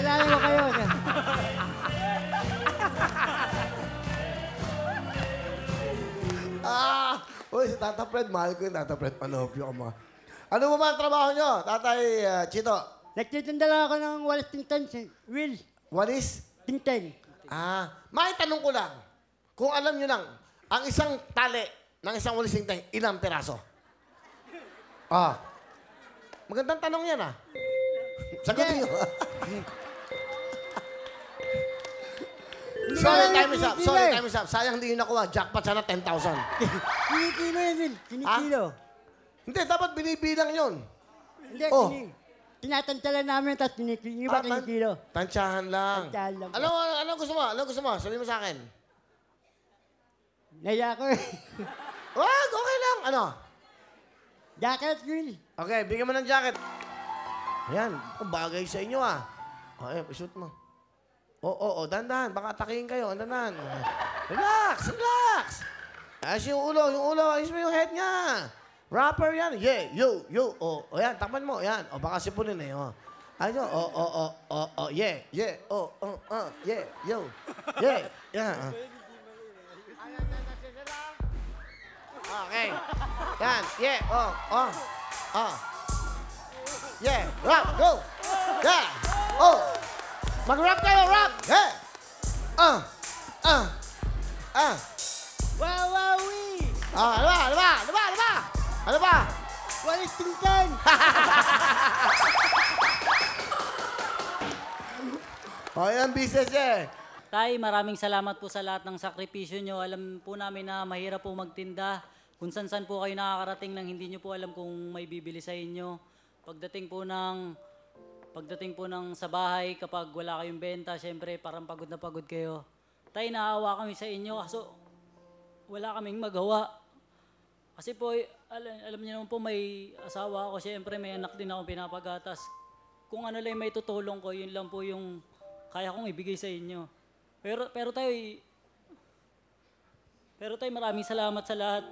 Kailangan ko kayo. Uy, si Tata Fred, mahal ko yung Tata Fred Panopio. Ano mo ba ang trabaho nyo, Tatay Chito? Nagtitinda lang ako ng walis tingten, Will. Walis? Tingten. May tanong ko lang. Kung alam nyo lang, ang isang tali ng isang walis tingteng, ilang piraso? Magandang tanong yan, Sagutin nyo. Sorry, time is up. Sorry, time is up. Sayang hindi nyo nakuha. Jackpot sana 10,000. Kinikilo yun, Will. Kinikilo. Hindi, dapat binibilang yun. Hindi, tinatantala namin, tapos kinikilo. Yung iba kinikilo. Tansyahan lang. Tansyahan lang. Ano gusto mo? Ano gusto mo? Sabihin mo sa akin. Naya ko eh. Wag, okay lang. Ano? Jacket, Will. Okay, bigyan mo ng jacket. Ayan, bagay sa inyo Okay, shoot mo. Dandan. Baka atakihin kayo. Dandan. Relax, relax. Ayos yung ulo. Ayos mo yung head niya. Rapper yan. Yeah, yo. Yan, takpan mo. Yan. Baka sipunin Ayos yun. Yeah. Yeah, yo. Yeah. Yeah. Okay. Yan. Yeah. Yeah. Rap. Go. Yeah. Mag-rap kayo, rap. Yeah. Wawawi! Ano ba? Walis tingten! Yan business niya Tay, maraming salamat po sa lahat ng sakripisyo nyo. Alam po namin na mahirap po magtinda. Kung san-san po kayo nakakarating nang hindi nyo po alam kung may bibili sa inyo. Pagdating po ng sa bahay, kapag wala kayong benta, syempre parang pagod na pagod kayo. Tay, naawa kami sa inyo kaso wala kaming magawa. Kasi po, alam niyo naman po may asawa ako, syempre may anak din ako pinapagatas. Kung ano lang may tutulong ko, yun lang po yung kaya kong ibigay sa inyo. Pero tayo, maraming salamat sa lahat.